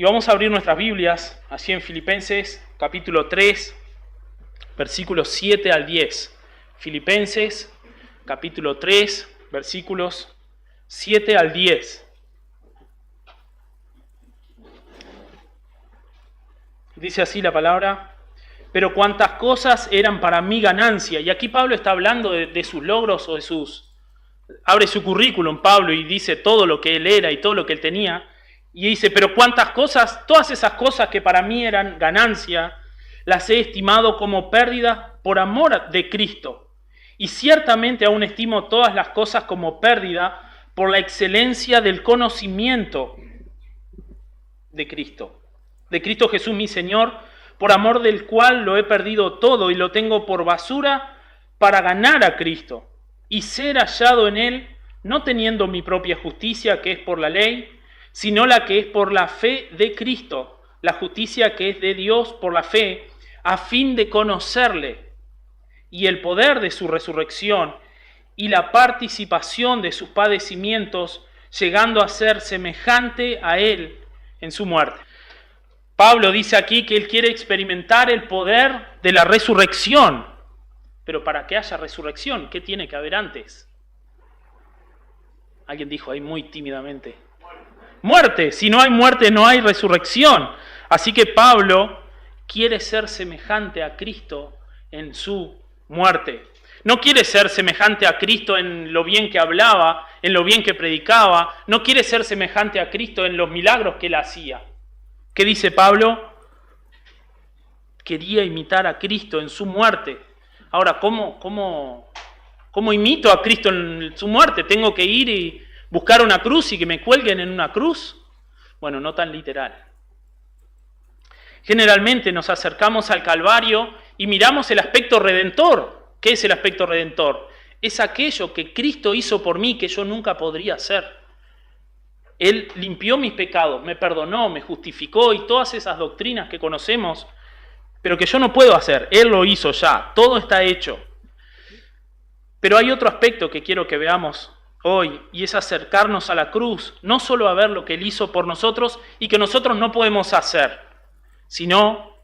Y vamos a abrir nuestras Biblias, así en Filipenses, capítulo 3, versículos 7 al 10. Filipenses, capítulo 3, versículos 7 al 10. Dice así la palabra: pero cuantas cosas eran para mí ganancia. Y aquí Pablo está hablando de sus logros o de sus... Abre su currículum Pablo y dice todo lo que él era y todo lo que él tenía. Y dice, pero cuántas cosas, todas esas cosas que para mí eran ganancia, las he estimado como pérdida por amor de Cristo. Y ciertamente aún estimo todas las cosas como pérdida por la excelencia del conocimiento de Cristo. De Cristo Jesús mi Señor, por amor del cual lo he perdido todo y lo tengo por basura para ganar a Cristo y ser hallado en Él, no teniendo mi propia justicia que es por la ley, sino la que es por la fe de Cristo, la justicia que es de Dios por la fe, a fin de conocerle y el poder de su resurrección y la participación de sus padecimientos, llegando a ser semejante a Él en su muerte. Pablo dice aquí que él quiere experimentar el poder de la resurrección. Pero para que haya resurrección, ¿qué tiene que haber antes? Alguien dijo ahí muy tímidamente: muerte. Si no hay muerte, no hay resurrección. Así que Pablo quiere ser semejante a Cristo en su muerte. No quiere ser semejante a Cristo en lo bien que hablaba, en lo bien que predicaba. No quiere ser semejante a Cristo en los milagros que él hacía. ¿Qué dice Pablo? Quería imitar a Cristo en su muerte. Ahora, ¿cómo imito a Cristo en su muerte? ¿Tengo que ir y buscar una cruz y que me cuelguen en una cruz? Bueno, no tan literal. Generalmente nos acercamos al Calvario y miramos el aspecto redentor. ¿Qué es el aspecto redentor? Es aquello que Cristo hizo por mí que yo nunca podría hacer. Él limpió mis pecados, me perdonó, me justificó y todas esas doctrinas que conocemos, pero que yo no puedo hacer. Él lo hizo ya, todo está hecho. Pero hay otro aspecto que quiero que veamos hoy, y es acercarnos a la cruz, no solo a ver lo que Él hizo por nosotros y que nosotros no podemos hacer, sino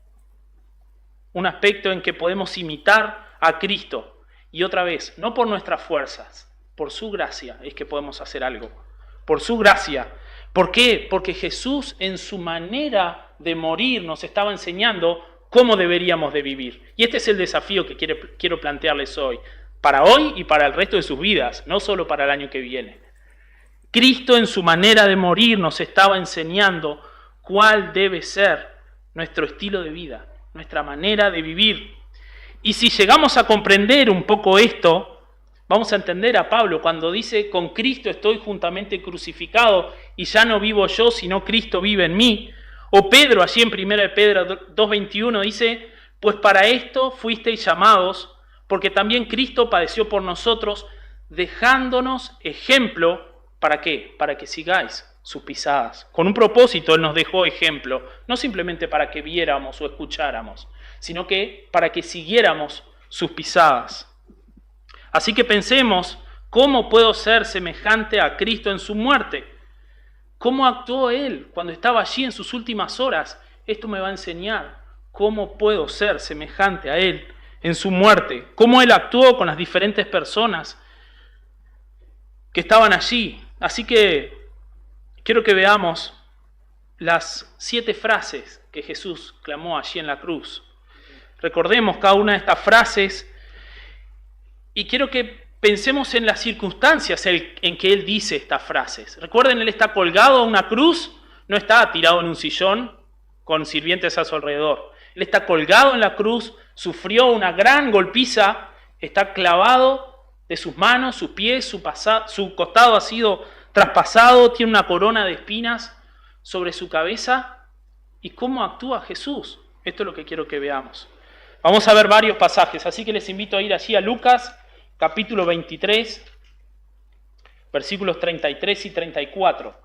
un aspecto en que podemos imitar a Cristo. Y otra vez, no por nuestras fuerzas, por su gracia es que podemos hacer algo. Por su gracia. ¿Por qué? Porque Jesús en su manera de morir nos estaba enseñando cómo deberíamos de vivir. Y este es el desafío que quiero plantearles hoy. Para hoy y para el resto de sus vidas, no solo para el año que viene. Cristo en su manera de morir nos estaba enseñando cuál debe ser nuestro estilo de vida, nuestra manera de vivir. Y si llegamos a comprender un poco esto, vamos a entender a Pablo cuando dice, con Cristo estoy juntamente crucificado y ya no vivo yo, sino Cristo vive en mí. O Pedro, allí en 1 Pedro 2:21 dice, pues para esto fuisteis llamados, porque también Cristo padeció por nosotros, dejándonos ejemplo, ¿para qué? Para que sigáis sus pisadas. Con un propósito Él nos dejó ejemplo, no simplemente para que viéramos o escucháramos, sino que para que siguiéramos sus pisadas. Así que pensemos, ¿cómo puedo ser semejante a Cristo en su muerte? ¿Cómo actuó Él cuando estaba allí en sus últimas horas? Esto me va a enseñar cómo puedo ser semejante a Él en su muerte. Cómo Él actuó con las diferentes personas que estaban allí. Así que quiero que veamos las 7 frases que Jesús clamó allí en la cruz. Recordemos cada una de estas frases. Y quiero que pensemos en las circunstancias en que Él dice estas frases. Recuerden, Él está colgado a una cruz, no está tirado en un sillón con sirvientes a su alrededor. Él está colgado en la cruz, sufrió una gran golpiza, está clavado de sus manos, sus pies, su costado ha sido traspasado, tiene una corona de espinas sobre su cabeza. ¿Y cómo actúa Jesús? Esto es lo que quiero que veamos. Vamos a ver varios pasajes, así que les invito a ir allí a Lucas, capítulo 23, versículos 33 y 34.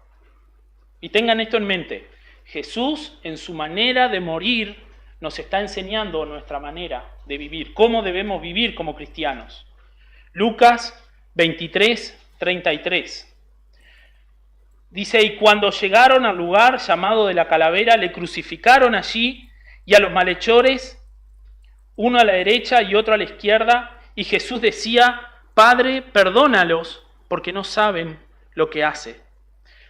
Y tengan esto en mente. Jesús, en su manera de morir, nos está enseñando nuestra manera de vivir, cómo debemos vivir como cristianos. Lucas 23, 33. Dice, y cuando llegaron al lugar llamado de la calavera, le crucificaron allí y a los malhechores, uno a la derecha y otro a la izquierda, y Jesús decía, Padre, perdónalos, porque no saben lo que hacen.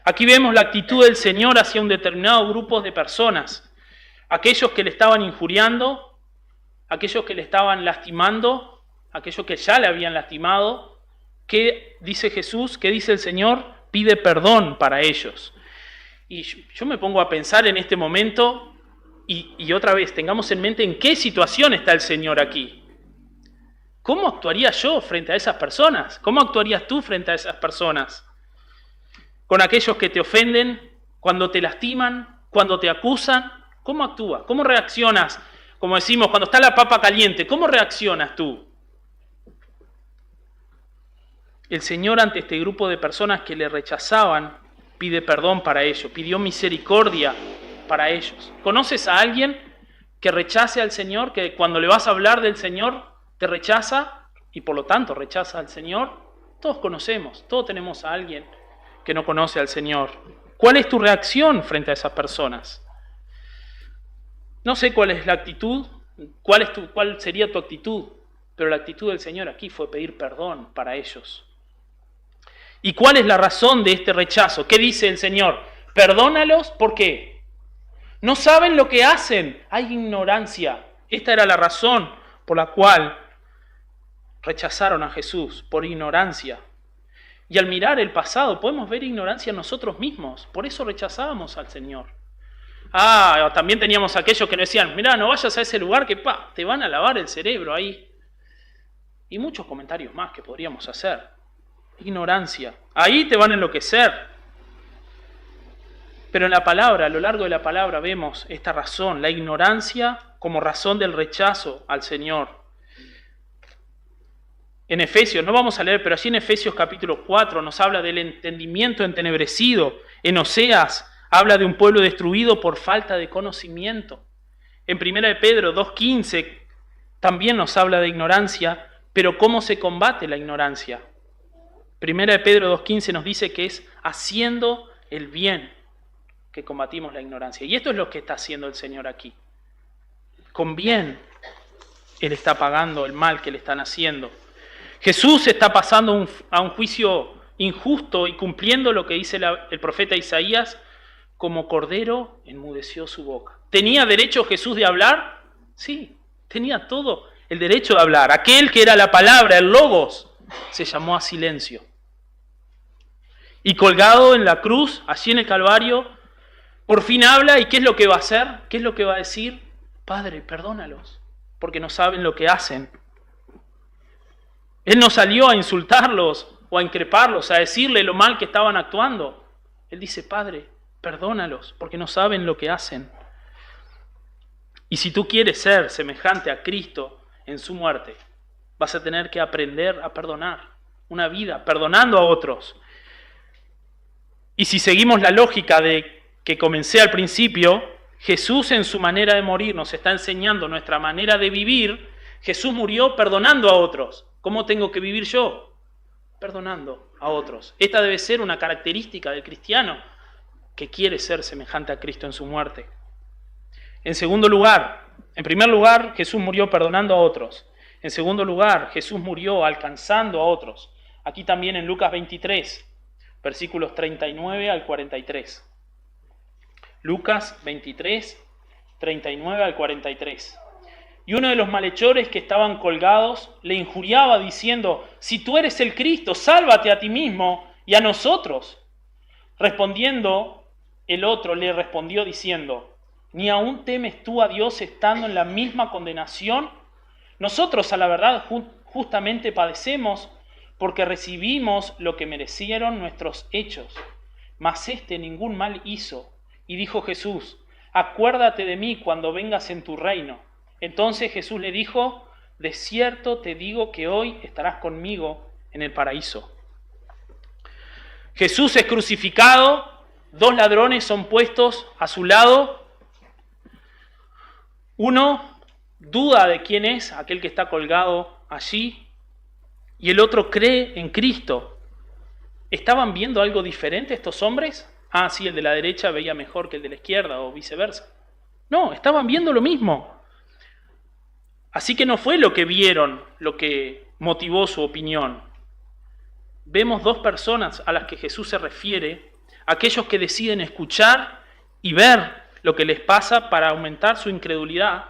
Aquí vemos la actitud del Señor hacia un determinado grupo de personas, aquellos que le estaban injuriando, aquellos que le estaban lastimando, aquellos que ya le habían lastimado. ¿Qué dice Jesús? ¿Qué dice el Señor? Pide perdón para ellos. Y yo me pongo a pensar en este momento y otra vez, tengamos en mente en qué situación está el Señor aquí. ¿Cómo actuaría yo frente a esas personas? ¿Cómo actuarías tú frente a esas personas? Con aquellos que te ofenden, cuando te lastiman, cuando te acusan, ¿cómo actúas? ¿Cómo reaccionas? Como decimos, cuando está la papa caliente, ¿cómo reaccionas tú? El Señor ante este grupo de personas que le rechazaban, pide perdón para ellos, pidió misericordia para ellos. ¿Conoces a alguien que rechace al Señor, que cuando le vas a hablar del Señor te rechaza y por lo tanto rechaza al Señor? Todos conocemos, todos tenemos a alguien que no conoce al Señor. ¿Cuál es tu reacción frente a esas personas? No sé cuál es la actitud, cuál sería tu actitud, pero la actitud del Señor aquí fue pedir perdón para ellos. ¿Y cuál es la razón de este rechazo? ¿Qué dice el Señor? Perdónalos, ¿por qué? No saben lo que hacen, hay ignorancia. Esta era la razón por la cual rechazaron a Jesús, por ignorancia. Y al mirar el pasado podemos ver ignorancia en nosotros mismos, por eso rechazábamos al Señor. También teníamos aquellos que nos decían, mirá, no vayas a ese lugar que te van a lavar el cerebro ahí. Y muchos comentarios más que podríamos hacer. Ignorancia. Ahí te van a enloquecer. Pero en la palabra, a lo largo de la palabra vemos esta razón, la ignorancia como razón del rechazo al Señor. En Efesios, no vamos a leer, pero allí en Efesios capítulo 4 nos habla del entendimiento entenebrecido. En Oseas habla de un pueblo destruido por falta de conocimiento. En 1 de Pedro 2:15 también nos habla de ignorancia, pero ¿cómo se combate la ignorancia? 1 de Pedro 2:15 nos dice que es haciendo el bien que combatimos la ignorancia. Y esto es lo que está haciendo el Señor aquí. Con bien, Él está pagando el mal que le están haciendo. Jesús está pasando a un juicio injusto y cumpliendo lo que dice el profeta Isaías, como cordero enmudeció su boca. ¿Tenía derecho Jesús de hablar? Sí, tenía todo el derecho de hablar. Aquel que era la palabra, el logos, se llamó a silencio. Y colgado en la cruz, allí en el Calvario, por fin habla. ¿Y qué es lo que va a hacer? ¿Qué es lo que va a decir? Padre, perdónalos, porque no saben lo que hacen. Él no salió a insultarlos o a increparlos, a decirle lo mal que estaban actuando. Él dice, Padre, perdónalos, porque no saben lo que hacen. Y si tú quieres ser semejante a Cristo en su muerte, vas a tener que aprender a perdonar una vida, perdonando a otros. Y si seguimos la lógica de que comencé al principio, Jesús en su manera de morir nos está enseñando nuestra manera de vivir. Jesús murió perdonando a otros. ¿Cómo tengo que vivir yo? Perdonando a otros. Esta debe ser una característica del cristiano que quiere ser semejante a Cristo en su muerte. En primer lugar, Jesús murió perdonando a otros. En segundo lugar, Jesús murió alcanzando a otros. Aquí también en Lucas 23, versículos 39 al 43. Lucas 23, 39 al 43. Y uno de los malhechores que estaban colgados le injuriaba diciendo, si tú eres el Cristo, sálvate a ti mismo y a nosotros. Respondiendo, el otro le respondió diciendo, ¿ni aún temes tú a Dios estando en la misma condenación? Nosotros a la verdad justamente padecemos porque recibimos lo que merecieron nuestros hechos. Mas éste ningún mal hizo. Y dijo Jesús, acuérdate de mí cuando vengas en tu reino. Entonces Jesús le dijo, de cierto te digo que hoy estarás conmigo en el paraíso. Jesús es crucificado, 2 ladrones son puestos a su lado. Uno duda de quién es aquel que está colgado allí y el otro cree en Cristo. ¿Estaban viendo algo diferente estos hombres? Ah, sí, el de la derecha veía mejor que el de la izquierda o viceversa. No, estaban viendo lo mismo. Así que no fue lo que vieron lo que motivó su opinión. Vemos dos personas a las que Jesús se refiere, aquellos que deciden escuchar y ver lo que les pasa para aumentar su incredulidad,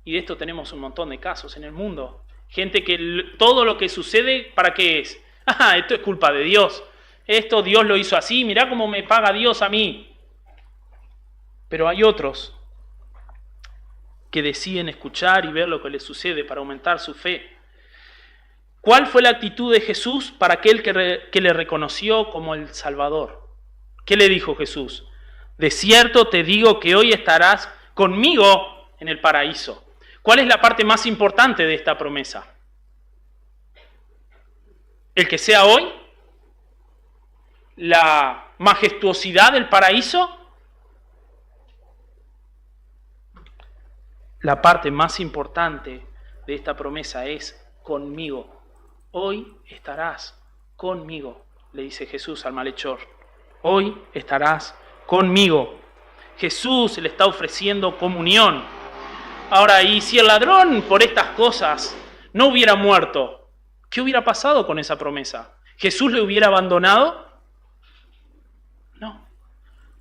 y de esto tenemos un montón de casos en el mundo. Gente que todo lo que sucede, ¿para qué es? Ah, esto es culpa de Dios. Esto Dios lo hizo así, mirá cómo me paga Dios a mí. Pero hay otros que deciden escuchar y ver lo que les sucede para aumentar su fe. ¿Cuál fue la actitud de Jesús para aquel que le reconoció como el Salvador? ¿Qué le dijo Jesús? De cierto te digo que hoy estarás conmigo en el paraíso. ¿Cuál es la parte más importante de esta promesa? ¿El que sea hoy? ¿La majestuosidad del paraíso? La parte más importante de esta promesa es conmigo. Hoy estarás conmigo, le dice Jesús al malhechor. Hoy estarás conmigo. Jesús le está ofreciendo comunión. Ahora, y si el ladrón por estas cosas no hubiera muerto, ¿qué hubiera pasado con esa promesa? ¿Jesús le hubiera abandonado? No.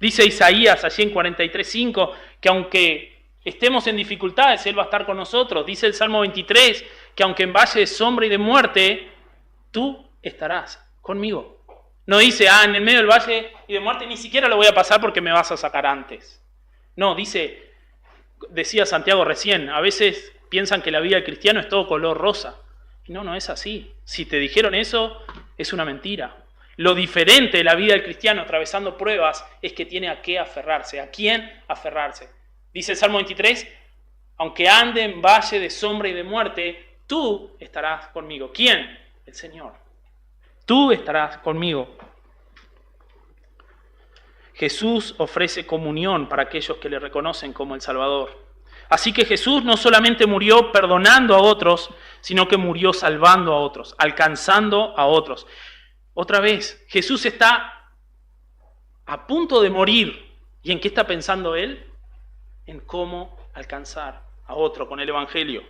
Dice Isaías allí en 43:5 que aunque estemos en dificultades, Él va a estar con nosotros. Dice el Salmo 23 que aunque en valle de sombra y de muerte, tú estarás conmigo. No dice, en el medio del valle y de muerte ni siquiera lo voy a pasar porque me vas a sacar antes. No, decía Santiago recién, a veces piensan que la vida del cristiano es todo color rosa. Y no es así. Si te dijeron eso, es una mentira. Lo diferente de la vida del cristiano atravesando pruebas es que tiene a qué aferrarse. ¿A quién aferrarse? Dice el Salmo 23, aunque ande en valle de sombra y de muerte, tú estarás conmigo. ¿Quién? El Señor. Tú estarás conmigo. Jesús ofrece comunión para aquellos que le reconocen como el Salvador. Así que Jesús no solamente murió perdonando a otros, sino que murió salvando a otros, alcanzando a otros. Otra vez, Jesús está a punto de morir. ¿Y en qué está pensando Él? En cómo alcanzar a otro con el Evangelio.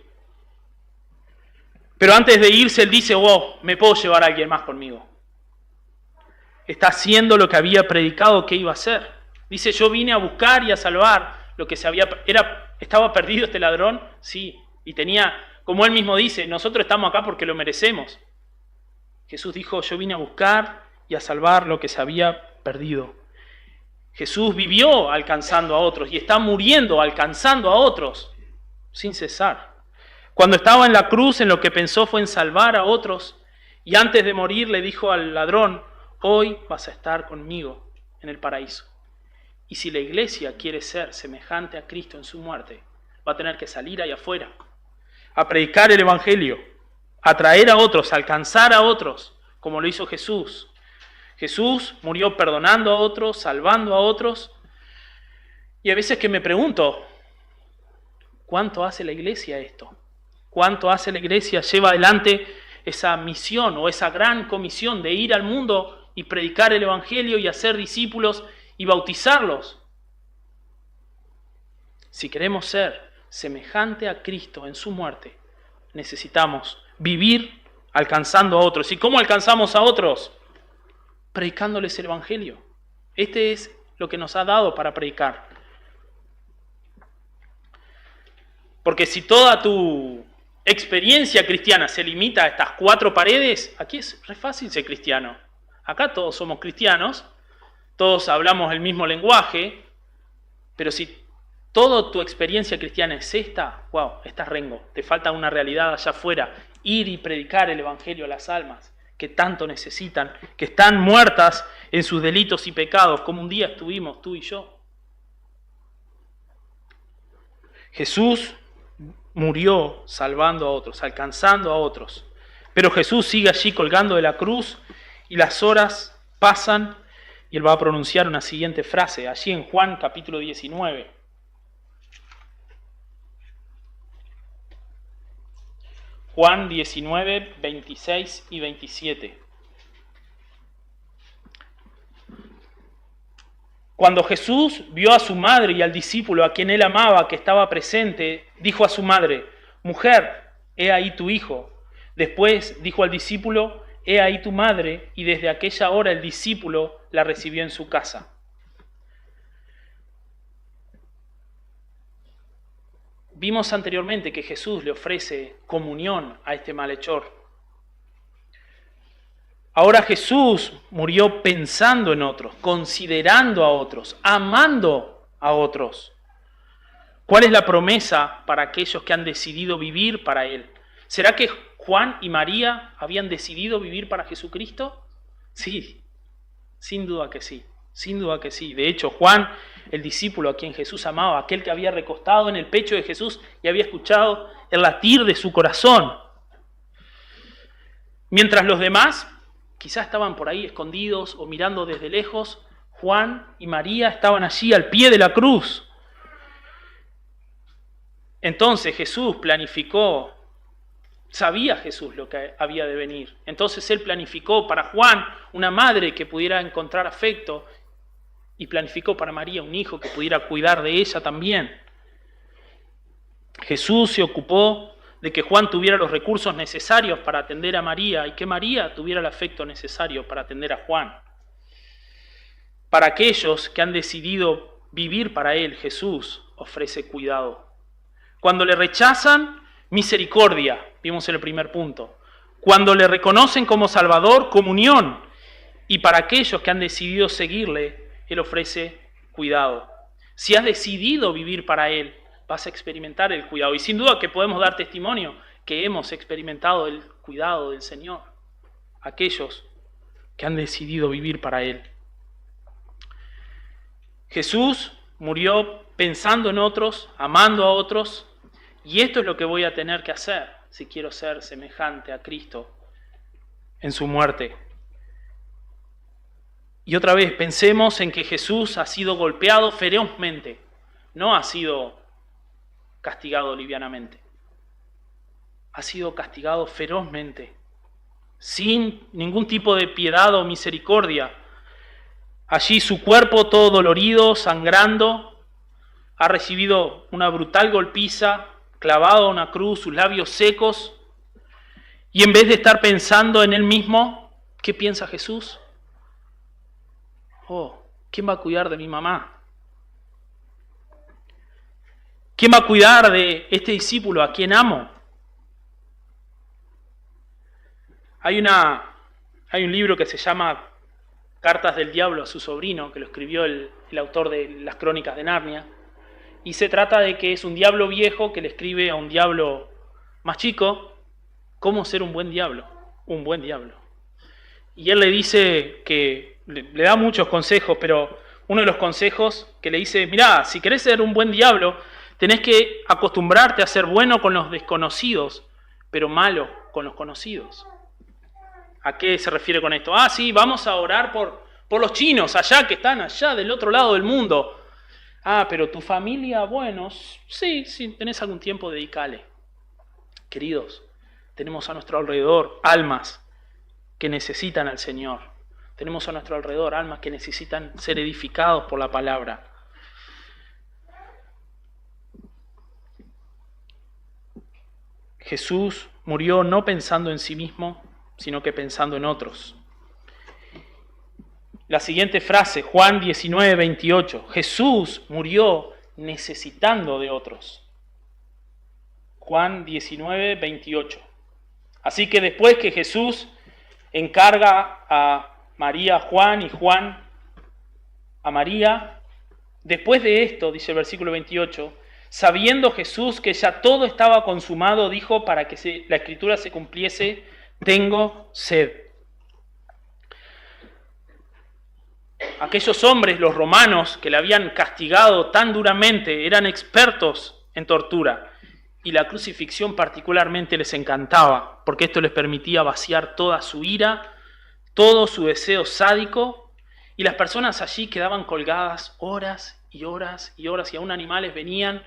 Pero antes de irse, Él dice, me puedo llevar a alguien más conmigo. Está haciendo lo que había predicado que iba a hacer. Dice, yo vine a buscar y a salvar lo que estaba perdido este ladrón, sí, y tenía, como él mismo dice, nosotros estamos acá porque lo merecemos. Jesús dijo, yo vine a buscar y a salvar lo que se había perdido. Jesús vivió alcanzando a otros y está muriendo alcanzando a otros sin cesar. Cuando estaba en la cruz, en lo que pensó fue en salvar a otros, y antes de morir le dijo al ladrón, hoy vas a estar conmigo en el paraíso. Y si la iglesia quiere ser semejante a Cristo en su muerte, va a tener que salir ahí afuera, a predicar el Evangelio, a traer a otros, a alcanzar a otros, como lo hizo Jesús. Jesús murió perdonando a otros, salvando a otros. Y a veces que me pregunto, ¿cuánto hace la iglesia esto? ¿Cuánto hace la iglesia? Lleva adelante esa misión o esa gran comisión de ir al mundo y predicar el Evangelio y hacer discípulos y bautizarlos. Si queremos ser semejante a Cristo en su muerte, necesitamos vivir alcanzando a otros. ¿Y cómo alcanzamos a otros? Predicándoles el Evangelio. Este es lo que nos ha dado para predicar. Porque si toda tu experiencia cristiana se limita a estas 4 paredes, aquí es re fácil ser cristiano. Acá todos somos cristianos, todos hablamos el mismo lenguaje, pero si toda tu experiencia cristiana es esta, estás rengo. Te falta una realidad allá afuera, ir y predicar el Evangelio a las almas que tanto necesitan, que están muertas en sus delitos y pecados, como un día estuvimos tú y yo. Jesús murió salvando a otros, alcanzando a otros. Pero Jesús sigue allí colgando de la cruz y las horas pasan y Él va a pronunciar una siguiente frase, allí en Juan capítulo 19. Juan 19, 26 y 27. Cuando Jesús vio a su madre y al discípulo a quien él amaba que estaba presente, dijo a su madre: «Mujer, he ahí tu hijo». Después dijo al discípulo: «He ahí tu madre», y desde aquella hora el discípulo la recibió en su casa. Vimos anteriormente que Jesús le ofrece comunión a este malhechor. Ahora Jesús murió pensando en otros, considerando a otros, amando a otros. ¿Cuál es la promesa para aquellos que han decidido vivir para Él? ¿Será que Juan y María habían decidido vivir para Jesucristo? Sí, sin duda que sí, sin duda que sí. De hecho, Juan, el discípulo a quien Jesús amaba, aquel que había recostado en el pecho de Jesús y había escuchado el latir de su corazón. Mientras los demás quizás estaban por ahí escondidos o mirando desde lejos, Juan y María estaban allí al pie de la cruz. Entonces Jesús planificó, sabía Jesús lo que había de venir. Entonces Él planificó para Juan una madre que pudiera encontrar afecto y planificó para María un hijo que pudiera cuidar de ella también. Jesús se ocupó de que Juan tuviera los recursos necesarios para atender a María y que María tuviera el afecto necesario para atender a Juan. Para aquellos que han decidido vivir para Él, Jesús ofrece cuidado. Cuando le rechazan, misericordia, vimos en el primer punto. Cuando le reconocen como Salvador, comunión. Y para aquellos que han decidido seguirle, Él ofrece cuidado. Si has decidido vivir para Él, vas a experimentar el cuidado. Y sin duda que podemos dar testimonio que hemos experimentado el cuidado del Señor. Aquellos que han decidido vivir para Él. Jesús murió pensando en otros, amando a otros, y esto es lo que voy a tener que hacer si quiero ser semejante a Cristo en su muerte. Y otra vez, pensemos en que Jesús ha sido golpeado ferozmente, no ha sido castigado livianamente. Ha sido castigado ferozmente, sin ningún tipo de piedad o misericordia. Allí su cuerpo todo dolorido, sangrando, ha recibido una brutal golpiza, clavado a una cruz, sus labios secos, y en vez de estar pensando en él mismo, ¿qué piensa Jesús? Oh, ¿quién va a cuidar de mi mamá? ¿Quién va a cuidar de este discípulo a quien amo? Hay un libro que se llama Cartas del Diablo a su sobrino, que lo escribió el autor de las Crónicas de Narnia, y se trata de que es un diablo viejo que le escribe a un diablo más chico cómo ser un buen diablo. Y él le dice que, le da muchos consejos, pero uno de los consejos que le dice: mirá, si querés ser un buen diablo, tenés que acostumbrarte a ser bueno con los desconocidos, pero malo con los conocidos. ¿A qué se refiere con esto? Sí, vamos a orar por los chinos allá, que están allá del otro lado del mundo. Pero tu familia, bueno, sí, tenés algún tiempo, dedicale. Queridos, tenemos a nuestro alrededor almas que necesitan al Señor. Tenemos a nuestro alrededor almas que necesitan ser edificados por la palabra. Jesús murió no pensando en sí mismo, sino que pensando en otros. La siguiente frase, Juan 19, 28. Jesús murió necesitando de otros. Juan 19, 28. Así que después que Jesús encarga a María a Juan y Juan a María, después de esto, dice el versículo 28, sabiendo Jesús que ya todo estaba consumado, dijo, para que la escritura se cumpliese: tengo sed. Aquellos hombres, los romanos, que le habían castigado tan duramente, eran expertos en tortura, y la crucifixión particularmente les encantaba, porque esto les permitía vaciar toda su ira, todo su deseo sádico, y las personas allí quedaban colgadas horas y horas y horas, y aún animales venían,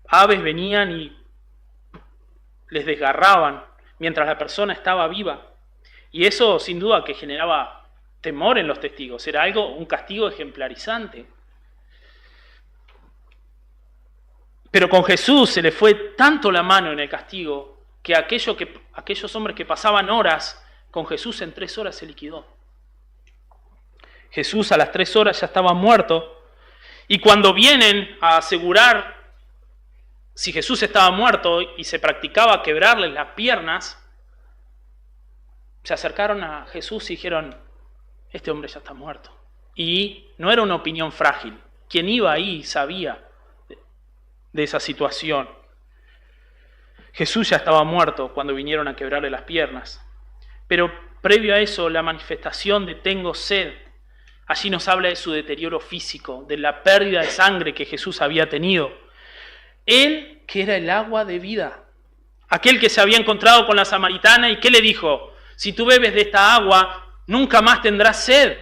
aves venían y les desgarraban mientras la persona estaba viva. Y eso sin duda que generaba temor en los testigos, era un castigo ejemplarizante. Pero con Jesús se le fue tanto la mano en el castigo que aquellos hombres que pasaban horas con Jesús en 3 horas se liquidó. Jesús a las 3 horas ya estaba muerto, y cuando vienen a asegurar si Jesús estaba muerto y se practicaba quebrarles las piernas, se acercaron a Jesús y dijeron, este hombre ya está muerto. Y no era una opinión frágil. Quien iba ahí sabía de esa situación. Jesús ya estaba muerto cuando vinieron a quebrarle las piernas. Pero previo a eso, la manifestación de tengo sed, allí nos habla de su deterioro físico, de la pérdida de sangre que Jesús había tenido. Él, que era el agua de vida, aquel que se había encontrado con la samaritana y que le dijo, si tú bebes de esta agua, nunca más tendrás sed.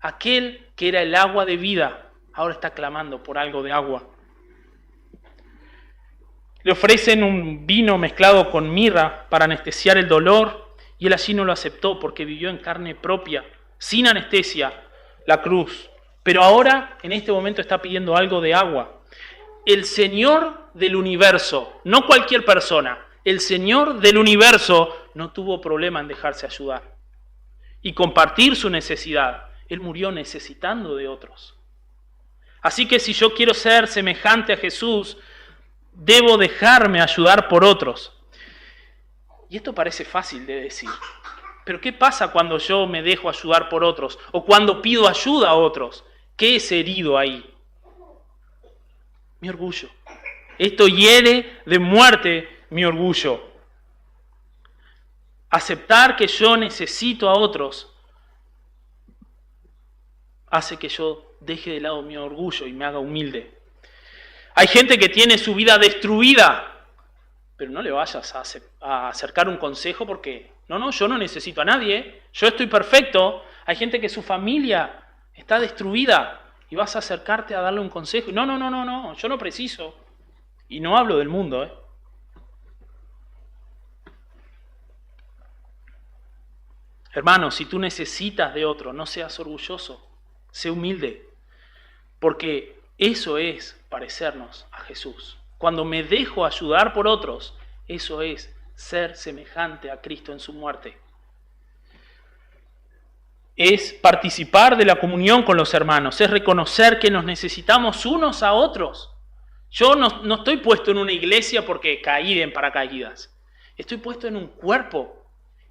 Aquel que era el agua de vida, ahora está clamando por algo de agua. Le ofrecen un vino mezclado con mirra para anestesiar el dolor y él allí no lo aceptó porque vivió en carne propia, sin anestesia, la cruz. Pero ahora, en este momento, está pidiendo algo de agua. El Señor del universo, no cualquier persona, el Señor del universo no tuvo problema en dejarse ayudar y compartir su necesidad. Él murió necesitando de otros. Así que si yo quiero ser semejante a Jesús, debo dejarme ayudar por otros. Y esto parece fácil de decir. Pero ¿qué pasa cuando yo me dejo ayudar por otros? O cuando pido ayuda a otros. ¿Qué es herido ahí? Mi orgullo. Esto hiere de muerte mi orgullo. Aceptar que yo necesito a otros hace que yo deje de lado mi orgullo y me haga humilde. Hay gente que tiene su vida destruida, pero no le vayas a acercar un consejo porque, no, yo no necesito a nadie, yo estoy perfecto. Hay gente que su familia está destruida y vas a acercarte a darle un consejo. No, yo no preciso. Y no hablo del mundo, Hermano, si tú necesitas de otro, no seas orgulloso, sé humilde, porque eso es parecernos a Jesús. Cuando me dejo ayudar por otros, eso es ser semejante a Cristo en su muerte. Es participar de la comunión con los hermanos, es reconocer que nos necesitamos unos a otros. Yo no estoy puesto en una iglesia porque caí en paracaídas. Estoy puesto en un cuerpo.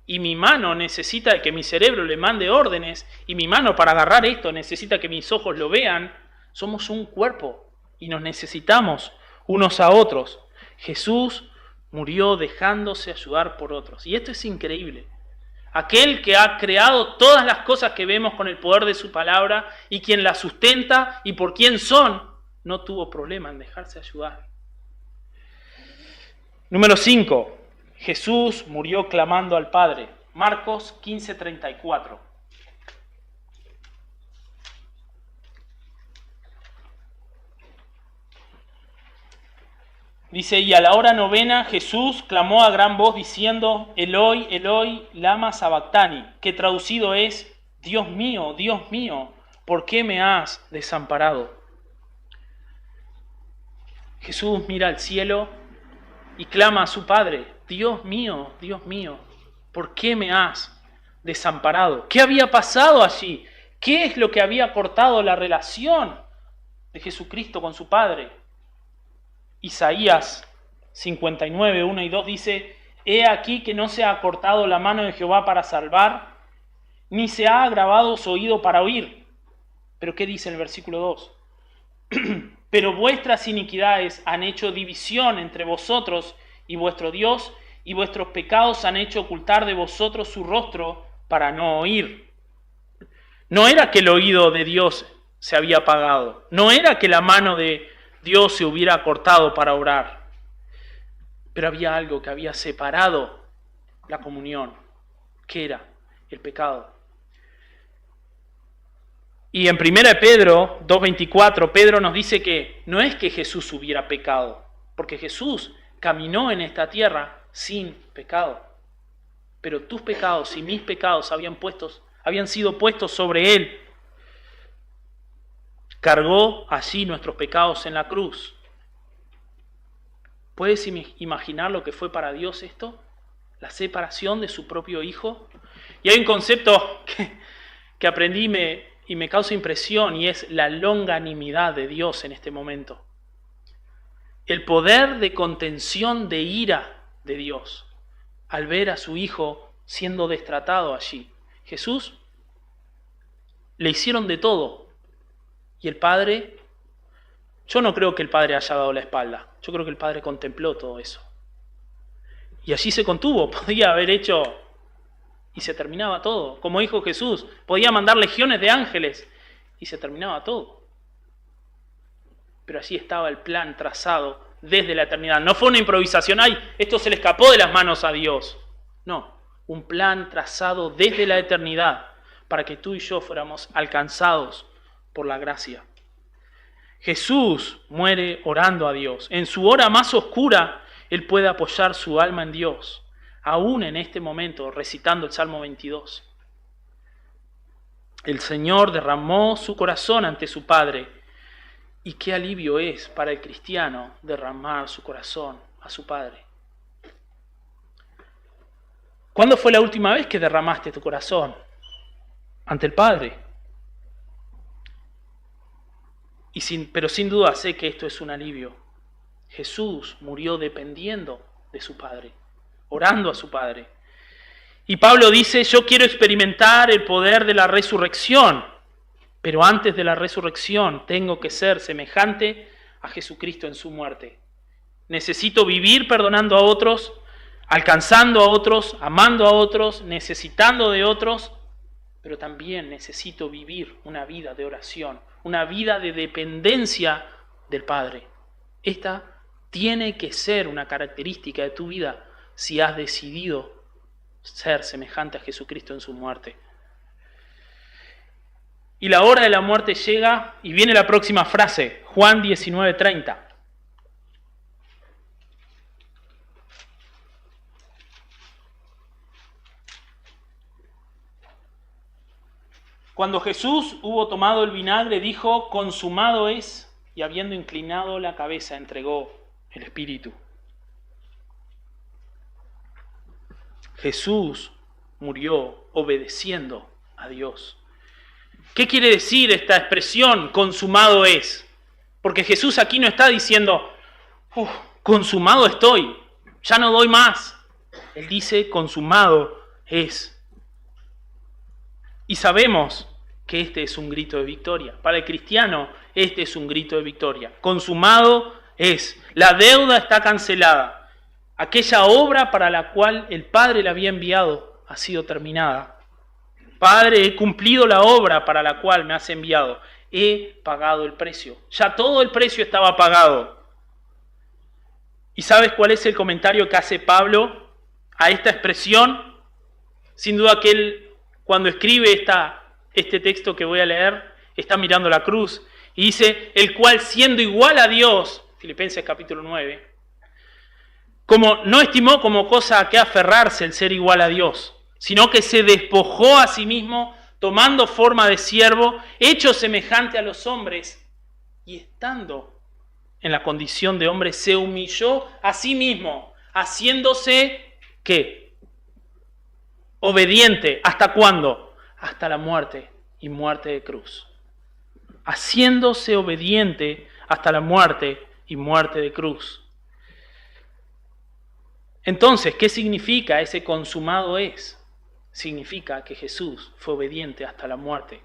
Y mi mano necesita que mi cerebro le mande órdenes, y mi mano para agarrar esto necesita que mis ojos lo vean. Somos un cuerpo y nos necesitamos unos a otros. Jesús murió dejándose ayudar por otros. Y esto es increíble. Aquel que ha creado todas las cosas que vemos con el poder de su palabra y quien las sustenta y por quien son, no tuvo problema en dejarse ayudar. Número 5. Jesús murió clamando al Padre. Marcos 15:34. Dice, y a la hora 9 Jesús clamó a gran voz diciendo, Eloi, Eloi, lama sabactani, que traducido es, Dios mío, ¿por qué me has desamparado? Jesús mira al cielo y clama a su Padre, Dios mío, ¿por qué me has desamparado? ¿Qué había pasado allí? ¿Qué es lo que había cortado la relación de Jesucristo con su Padre? Isaías 59, 1 y 2 dice, he aquí que no se ha cortado la mano de Jehová para salvar, ni se ha agravado su oído para oír. Pero ¿qué dice el versículo 2? Pero vuestras iniquidades han hecho división entre vosotros y vuestro Dios, y vuestros pecados han hecho ocultar de vosotros su rostro para no oír. No era que el oído de Dios se había apagado, no era que la mano de Dios se hubiera cortado para orar, pero había algo que había separado la comunión, que era el pecado. Y en 1 Pedro 2:24, Pedro nos dice que no es que Jesús hubiera pecado, porque Jesús caminó en esta tierra sin pecado. Pero tus pecados y mis pecados habían sido puestos sobre Él. Cargó allí nuestros pecados en la cruz. ¿Puedes imaginar lo que fue para Dios esto? La separación de su propio Hijo. Y hay un concepto que aprendí y me causa impresión, y es la longanimidad de Dios en este momento. El poder de contención de ira de Dios al ver a su Hijo siendo destratado allí. Jesús le hicieron de todo. Y el Padre, yo no creo que el Padre haya dado la espalda. Yo creo que el Padre contempló todo eso. Y allí se contuvo. Podía haber hecho y se terminaba todo. Como dijo Jesús, podía mandar legiones de ángeles y se terminaba todo. Pero allí estaba el plan trazado desde la eternidad. No fue una improvisación, ¡ay! Esto se le escapó de las manos a Dios. No, un plan trazado desde la eternidad para que tú y yo fuéramos alcanzados por la gracia. Jesús muere orando a Dios. En su hora más oscura, Él puede apoyar su alma en Dios, aún en este momento, recitando el Salmo 22. El Señor derramó su corazón ante su Padre. Y qué alivio es para el cristiano derramar su corazón a su Padre. ¿Cuándo fue la última vez que derramaste tu corazón ante el Padre? Pero sin duda sé que esto es un alivio. Jesús murió dependiendo de su Padre, orando a su Padre. Y Pablo dice, yo quiero experimentar el poder de la resurrección, pero antes de la resurrección tengo que ser semejante a Jesucristo en su muerte. Necesito vivir perdonando a otros, alcanzando a otros, amando a otros, necesitando de otros, pero también necesito vivir una vida de oración, una vida de dependencia del Padre. Esta tiene que ser una característica de tu vida si has decidido ser semejante a Jesucristo en su muerte. Y la hora de la muerte llega y viene la próxima frase, Juan 19:30. Cuando Jesús hubo tomado el vinagre, dijo, consumado es, y habiendo inclinado la cabeza, entregó el Espíritu. Jesús murió obedeciendo a Dios. ¿Qué quiere decir esta expresión, consumado es? Porque Jesús aquí no está diciendo, consumado estoy, ya no doy más. Él dice, consumado es. Y sabemos que este es un grito de victoria. Para el cristiano, este es un grito de victoria. Consumado es. La deuda está cancelada. Aquella obra para la cual el Padre le había enviado ha sido terminada. Padre, he cumplido la obra para la cual me has enviado. He pagado el precio. Ya todo el precio estaba pagado. ¿Y sabes cuál es el comentario que hace Pablo a esta expresión? Sin duda que él, cuando escribe este texto que voy a leer, está mirando la cruz y dice, el cual siendo igual a Dios, Filipenses capítulo 9, no estimó como cosa a que aferrarse el ser igual a Dios, sino que se despojó a sí mismo, tomando forma de siervo, hecho semejante a los hombres, y estando en la condición de hombre, se humilló a sí mismo, haciéndose, ¿qué? Obediente. ¿Hasta cuándo? Hasta la muerte, y muerte de cruz. Haciéndose obediente hasta la muerte y muerte de cruz. Entonces, ¿qué significa ese consumado es? Significa que Jesús fue obediente hasta la muerte.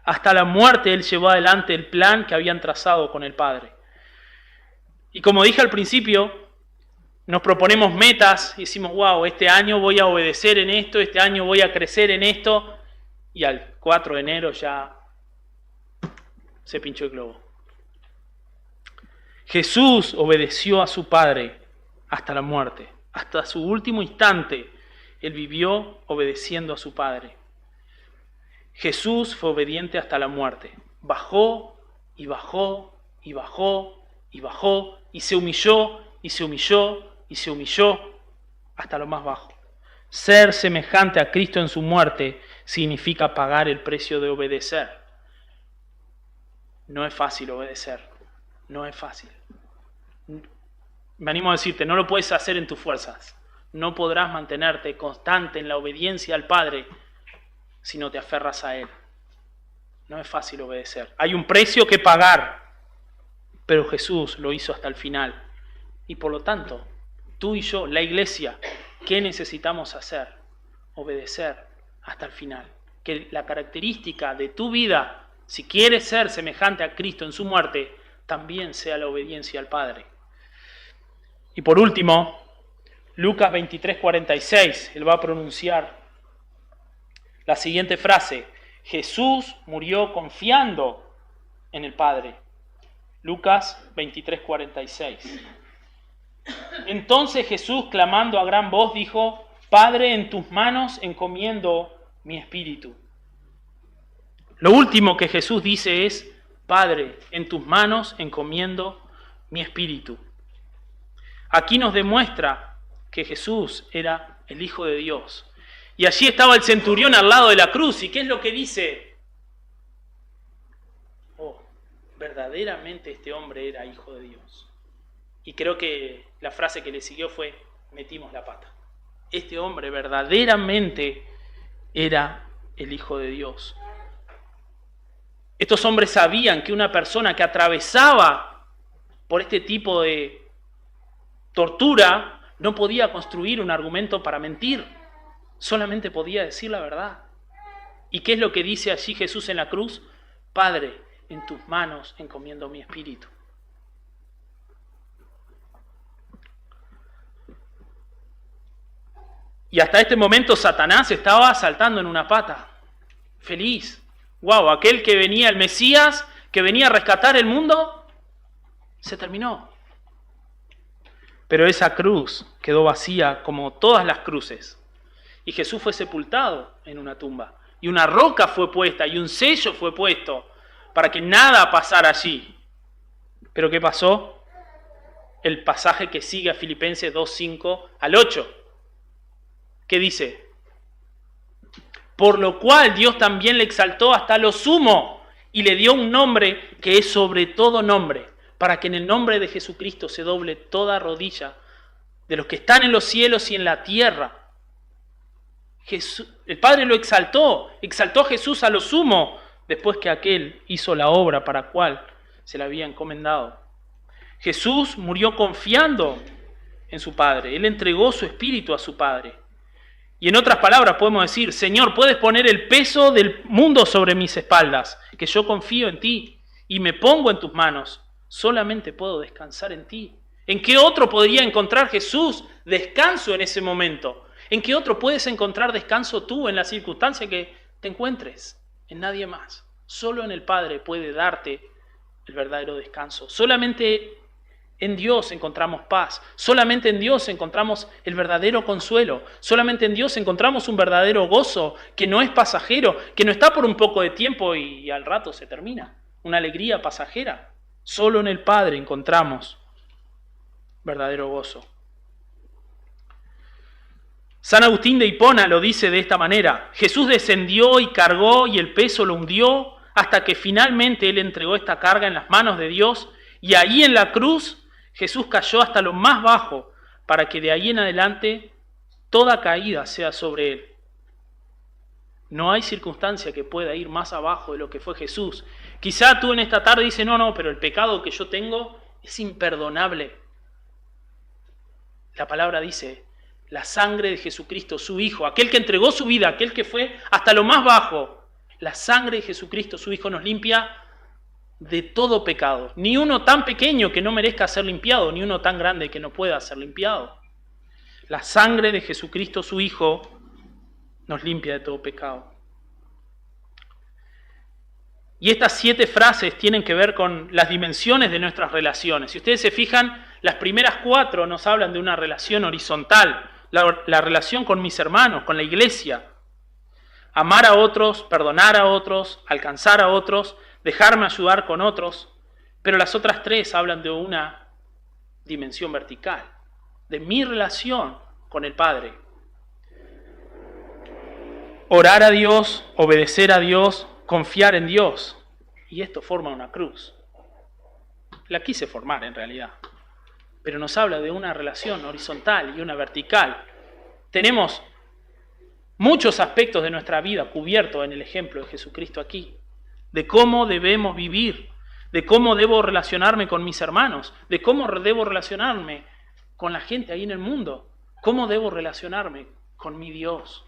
Hasta la muerte Él llevó adelante el plan que habían trazado con el Padre. Y como dije al principio, nos proponemos metas y decimos, wow, este año voy a obedecer en esto, este año voy a crecer en esto, y al 4 de enero ya se pinchó el globo. Jesús obedeció a su Padre hasta la muerte. Hasta su último instante, Él vivió obedeciendo a su Padre. Jesús fue obediente hasta la muerte. Bajó y bajó y bajó y bajó y se humilló y se humilló y se humilló hasta lo más bajo. Ser semejante a Cristo en su muerte significa pagar el precio de obedecer. No es fácil obedecer. No es fácil. Me animo a decirte, no lo puedes hacer en tus fuerzas. No podrás mantenerte constante en la obediencia al Padre si no te aferras a Él. No es fácil obedecer. Hay un precio que pagar, pero Jesús lo hizo hasta el final. Y por lo tanto, tú y yo, la iglesia, ¿qué necesitamos hacer? Obedecer hasta el final. Que la característica de tu vida, si quieres ser semejante a Cristo en su muerte, también sea la obediencia al Padre. Y por último, Lucas 23:46, él va a pronunciar la siguiente frase: Jesús murió confiando en el Padre. Lucas 23:46. Entonces Jesús, clamando a gran voz, dijo: Padre, en tus manos encomiendo mi espíritu. Lo último que Jesús dice es: Padre, en tus manos encomiendo mi espíritu. Aquí nos demuestra que Jesús era el Hijo de Dios. Y allí estaba el centurión al lado de la cruz. ¿Y qué es lo que dice? Oh, verdaderamente este hombre era Hijo de Dios. Y creo que la frase que le siguió fue: metimos la pata. Este hombre verdaderamente era el Hijo de Dios. Estos hombres sabían que una persona que atravesaba por este tipo de tortura no podía construir un argumento para mentir, solamente podía decir la verdad. ¿Y qué es lo que dice allí Jesús en la cruz? Padre, en tus manos encomiendo mi espíritu. Y hasta este momento Satanás estaba saltando en una pata, feliz. Wow, aquel que venía, el Mesías, que venía a rescatar el mundo, se terminó. Pero esa cruz quedó vacía como todas las cruces. Y Jesús fue sepultado en una tumba. Y una roca fue puesta y un sello fue puesto para que nada pasara allí. ¿Pero qué pasó? El pasaje que sigue a Filipenses 2:5 al 8. ¿Qué dice? Por lo cual Dios también le exaltó hasta lo sumo y le dio un nombre que es sobre todo nombre, para que en el nombre de Jesucristo se doble toda rodilla de los que están en los cielos y en la tierra. El Padre lo exaltó a Jesús a lo sumo, después que aquel hizo la obra para la cual se le había encomendado. Jesús murió confiando en su Padre, Él entregó su espíritu a su Padre. Y en otras palabras podemos decir: Señor, puedes poner el peso del mundo sobre mis espaldas, que yo confío en ti y me pongo en tus manos. Solamente puedo descansar en ti. ¿En qué otro podría encontrar Jesús descanso en ese momento? ¿En qué otro puedes encontrar descanso tú en la circunstancia que te encuentres? En nadie más. Solo en el Padre puede darte el verdadero descanso. Solamente en Dios encontramos paz. Solamente en Dios encontramos el verdadero consuelo. Solamente en Dios encontramos un verdadero gozo que no es pasajero, que no está por un poco de tiempo y al rato se termina. Una alegría pasajera. Solo en el Padre encontramos verdadero gozo. San Agustín de Hipona lo dice de esta manera: Jesús descendió y cargó y el peso lo hundió hasta que finalmente Él entregó esta carga en las manos de Dios, y ahí en la cruz Jesús cayó hasta lo más bajo para que de ahí en adelante toda caída sea sobre Él. No hay circunstancia que pueda ir más abajo de lo que fue Jesús. Quizá tú en esta tarde dices: no, pero el pecado que yo tengo es imperdonable. La palabra dice: la sangre de Jesucristo, su Hijo, aquel que entregó su vida, aquel que fue hasta lo más bajo, la sangre de Jesucristo, su Hijo, nos limpia de todo pecado. Ni uno tan pequeño que no merezca ser limpiado, ni uno tan grande que no pueda ser limpiado. La sangre de Jesucristo, su Hijo, nos limpia de todo pecado. Y estas 7 frases tienen que ver con las dimensiones de nuestras relaciones. Si ustedes se fijan, las primeras 4 nos hablan de una relación horizontal, la relación con mis hermanos, con la iglesia. Amar a otros, perdonar a otros, alcanzar a otros, dejarme ayudar con otros. Pero las otras 3 hablan de una dimensión vertical, de mi relación con el Padre. Orar a Dios, obedecer a Dios, confiar en Dios. Y esto forma una cruz. La quise formar en realidad. pero nos habla de una relación horizontal y una vertical. Tenemos muchos aspectos de nuestra vida cubiertos en el ejemplo de Jesucristo aquí, de cómo debemos vivir, de cómo debo relacionarme con mis hermanos, de cómo debo relacionarme con la gente ahí en el mundo, cómo debo relacionarme con mi Dios.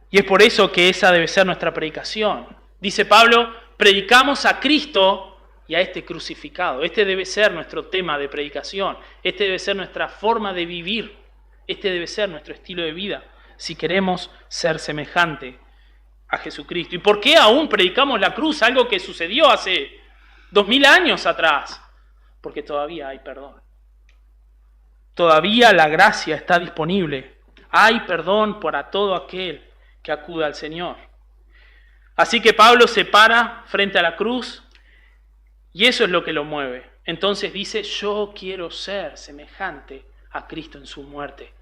Y es por eso que esa debe ser nuestra predicación. Dice Pablo, predicamos a Cristo y a este crucificado. Este debe ser nuestro tema de predicación, este debe ser nuestra forma de vivir, este debe ser nuestro estilo de vida, si queremos ser semejante a Jesucristo. ¿Y por qué aún predicamos la cruz, algo que sucedió hace 2000 años atrás? Porque todavía hay perdón. Todavía la gracia está disponible. Hay perdón para todo aquel que acuda al Señor. Así que Pablo se para frente a la cruz y eso es lo que lo mueve. Entonces dice, yo quiero ser semejante a Cristo en su muerte.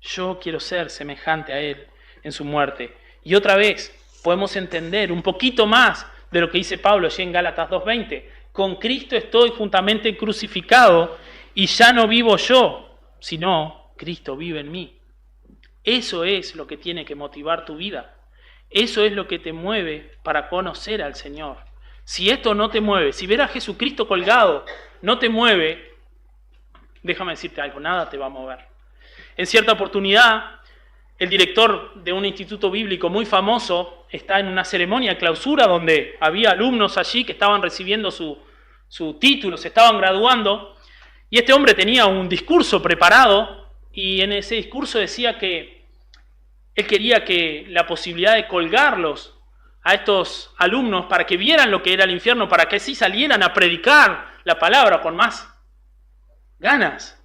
Yo quiero ser semejante a Él en su muerte. Y otra vez podemos entender un poquito más de lo que dice Pablo allí en Gálatas 2:20. Con Cristo estoy juntamente crucificado y ya no vivo yo, sino Cristo vive en mí. Eso es lo que tiene que motivar tu vida. Eso es lo que te mueve para conocer al Señor. Si esto no te mueve, si ver a Jesucristo colgado no te mueve, déjame decirte algo, nada te va a mover. En cierta oportunidad, el director de un instituto bíblico muy famoso está en una ceremonia de clausura donde había alumnos allí que estaban recibiendo su título, se estaban graduando, y este hombre tenía un discurso preparado y en ese discurso decía que él quería que la posibilidad de colgarlos a estos alumnos para que vieran lo que era el infierno, para que así salieran a predicar la palabra con más ganas.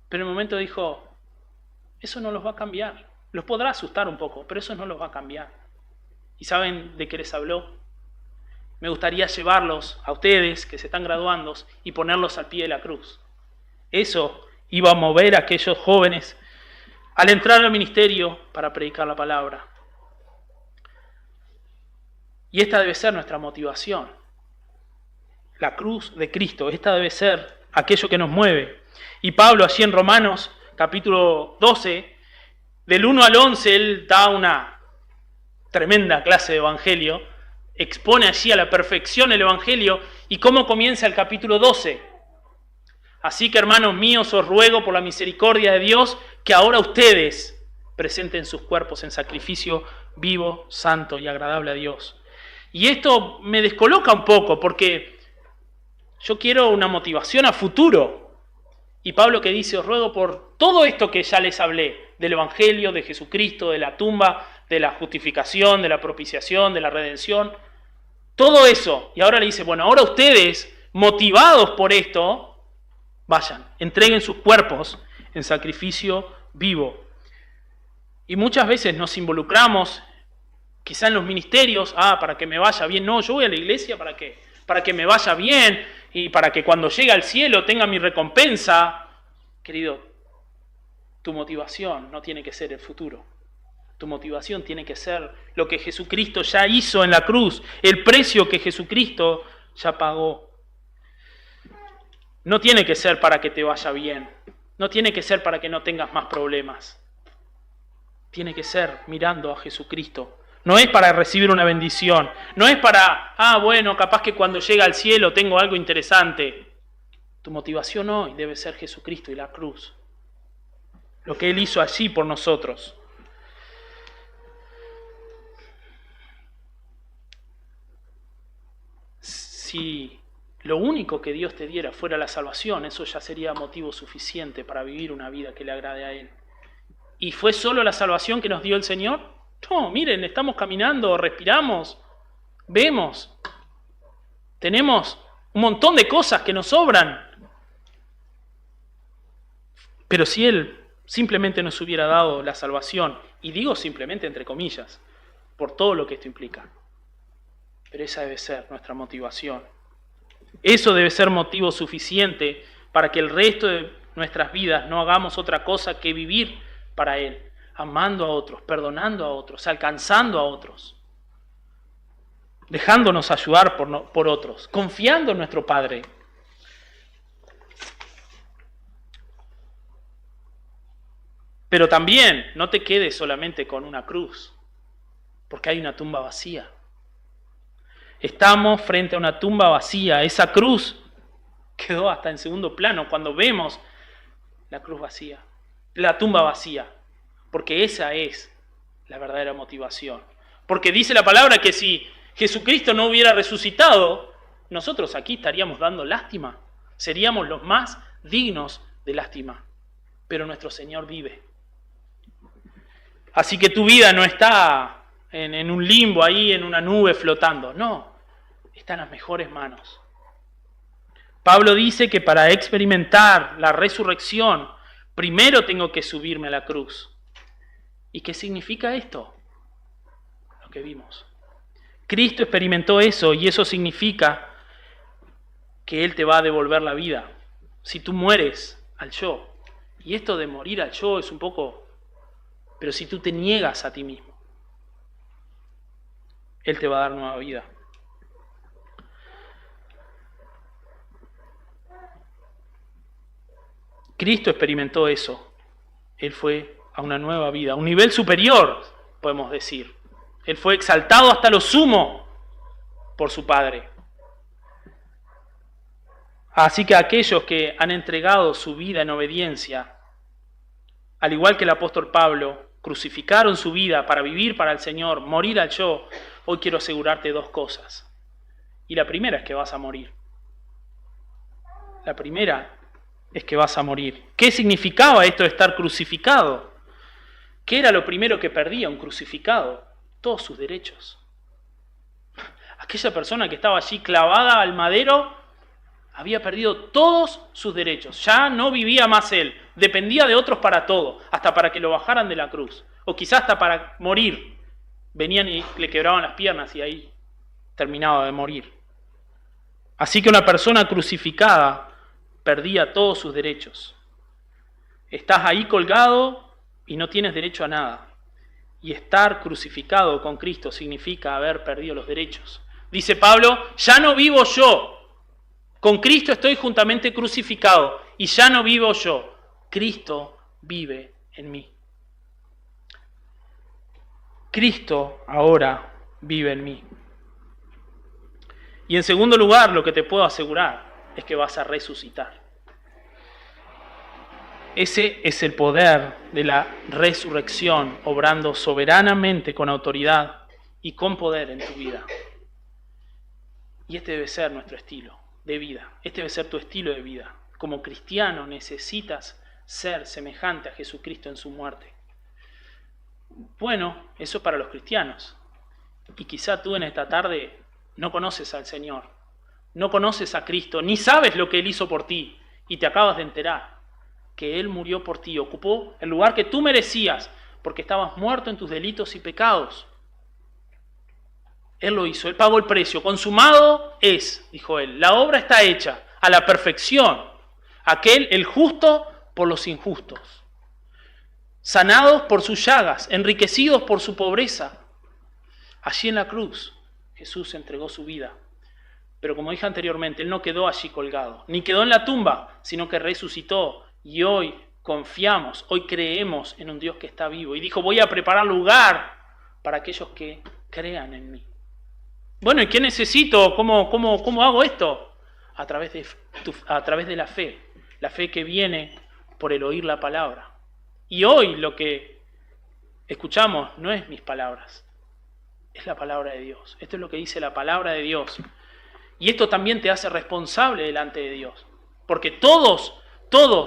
Pero en un momento dijo, eso no los va a cambiar. Los podrá asustar un poco, pero eso no los va a cambiar. ¿Y saben de qué les habló? Me gustaría llevarlos a ustedes que se están graduando y ponerlos al pie de la cruz. Eso iba a mover a aquellos jóvenes al entrar al ministerio para predicar la palabra. Y esta debe ser nuestra motivación. La cruz de Cristo, esta debe ser aquello que nos mueve. Y Pablo allí en Romanos capítulo 12, del 1 al 11, él da una tremenda clase de evangelio, expone allí a la perfección el evangelio. ¿Y cómo comienza el capítulo 12? Así que, hermanos míos, os ruego por la misericordia de Dios que ahora ustedes presenten sus cuerpos en sacrificio vivo, santo y agradable a Dios. Y esto me descoloca un poco porque yo quiero una motivación a futuro. Y Pablo que dice, os ruego por todo esto que ya les hablé, del evangelio, de Jesucristo, de la tumba, de la justificación, de la propiciación, de la redención, todo eso. Y ahora le dice, bueno, ahora ustedes, motivados por esto, vayan, entreguen sus cuerpos en sacrificio vivo. Y muchas veces nos involucramos, quizá en los ministerios, para que me vaya bien. No, yo voy a la iglesia ¿para qué? Para que me vaya bien y para que cuando llegue al cielo tenga mi recompensa. Querido, tu motivación no tiene que ser el futuro. Tu motivación tiene que ser lo que Jesucristo ya hizo en la cruz, el precio que Jesucristo ya pagó. No tiene que ser para que te vaya bien, no tiene que ser para que no tengas más problemas. Tiene que ser mirando a Jesucristo. No es para recibir una bendición, no es para, bueno, capaz que cuando llegue al cielo tengo algo interesante. Tu motivación hoy debe ser Jesucristo y la cruz. Lo que Él hizo allí por nosotros. Si lo único que Dios te diera fuera la salvación, eso ya sería motivo suficiente para vivir una vida que le agrade a Él. ¿Y fue solo la salvación que nos dio el Señor? No, miren, estamos caminando, respiramos, vemos, tenemos un montón de cosas que nos sobran. Pero si Él simplemente nos hubiera dado la salvación, y digo simplemente entre comillas, por todo lo que esto implica, pero esa debe ser nuestra motivación. Eso debe ser motivo suficiente para que el resto de nuestras vidas no hagamos otra cosa que vivir para Él, amando a otros, perdonando a otros, alcanzando a otros, dejándonos ayudar por otros, confiando en nuestro Padre. Pero también no te quedes solamente con una cruz, porque hay una tumba vacía. Estamos frente a una tumba vacía. Esa cruz quedó hasta en segundo plano cuando vemos la cruz vacía, la tumba vacía, porque esa es la verdadera motivación. Porque dice la palabra que si Jesucristo no hubiera resucitado, nosotros aquí estaríamos dando lástima, seríamos los más dignos de lástima, pero nuestro Señor vive. Así que tu vida no está en un limbo ahí, en una nube flotando, no, está en las mejores manos. Pablo dice que para experimentar la resurrección, primero tengo que subirme a la cruz. ¿Y qué significa esto? Lo que vimos. Cristo experimentó eso y eso significa que Él te va a devolver la vida. Si tú mueres al yo, y esto de morir al yo es un poco... Pero si tú te niegas a ti mismo, Él te va a dar nueva vida. Cristo experimentó eso. Él fue a una nueva vida, a un nivel superior, podemos decir. Él fue exaltado hasta lo sumo por su Padre. Así que aquellos que han entregado su vida en obediencia, al igual que el apóstol Pablo, crucificaron su vida para vivir para el Señor, morir al yo, hoy quiero asegurarte dos cosas. Y la primera es que vas a morir. La primera es que vas a morir. ¿Qué significaba esto de estar crucificado? ¿Qué era lo primero que perdía un crucificado? Todos sus derechos. Aquella persona que estaba allí clavada al madero había perdido todos sus derechos. Ya no vivía más él. Dependía de otros para todo, hasta para que lo bajaran de la cruz. O quizás hasta para morir. Venían y le quebraban las piernas y ahí terminaba de morir. Así que una persona crucificada perdía todos sus derechos. Estás ahí colgado y no tienes derecho a nada. Y estar crucificado con Cristo significa haber perdido los derechos. Dice Pablo, ya no vivo yo. Con Cristo estoy juntamente crucificado y ya no vivo yo. Cristo vive en mí. Cristo ahora vive en mí. Y en segundo lugar, lo que te puedo asegurar es que vas a resucitar. Ese es el poder de la resurrección, obrando soberanamente con autoridad y con poder en tu vida. Y este debe ser nuestro estilo de vida. Este debe ser tu estilo de vida. Como cristiano necesitas ser semejante a Jesucristo en su muerte. Bueno, eso es para los cristianos. Y quizá tú en esta tarde no conoces al Señor, no conoces a Cristo, ni sabes lo que Él hizo por ti y te acabas de enterar que Él murió por ti, ocupó el lugar que tú merecías porque estabas muerto en tus delitos y pecados. Él lo hizo, Él pagó el precio. Consumado es, dijo Él, la obra está hecha a la perfección. Aquel, el justo por los injustos. Sanados por sus llagas, enriquecidos por su pobreza. Allí en la cruz Jesús entregó su vida. Pero como dije anteriormente, Él no quedó allí colgado, ni quedó en la tumba, sino que resucitó. Y hoy confiamos, hoy creemos en un Dios que está vivo. Y dijo, voy a preparar lugar para aquellos que crean en mí. Bueno, ¿y qué necesito? ¿Cómo hago esto? A través de la fe que viene por el oír la palabra. Y hoy lo que escuchamos no es mis palabras, es la palabra de Dios. Esto es lo que dice la palabra de Dios. Y esto también te hace responsable delante de Dios, porque todos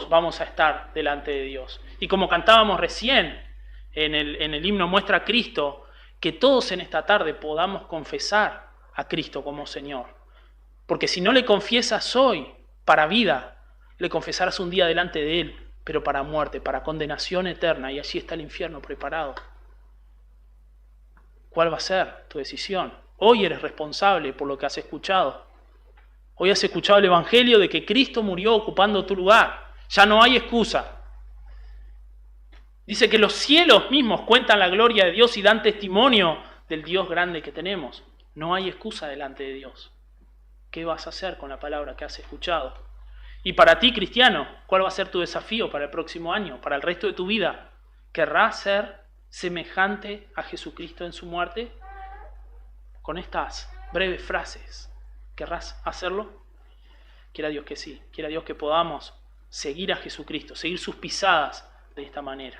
vamos a estar delante de Dios. Y como cantábamos recién en el himno Muestra a Cristo, que todos en esta tarde podamos confesar a Cristo como Señor. Porque si no le confiesas hoy para vida, le confesarás un día delante de Él, pero para muerte, para condenación eterna, y allí está el infierno preparado. ¿Cuál va a ser tu decisión? Hoy eres responsable por lo que has escuchado. Hoy has escuchado el Evangelio de que Cristo murió ocupando tu lugar. Ya no hay excusa. Dice que los cielos mismos cuentan la gloria de Dios y dan testimonio del Dios grande que tenemos. No hay excusa delante de Dios. ¿Qué vas a hacer con la palabra que has escuchado? Y para ti, cristiano, ¿cuál va a ser tu desafío para el próximo año, para el resto de tu vida? ¿Querrás ser semejante a Jesucristo en su muerte? Con estas breves frases, ¿querrás hacerlo? Quiera Dios que sí, quiera Dios que podamos seguir a Jesucristo, seguir sus pisadas de esta manera.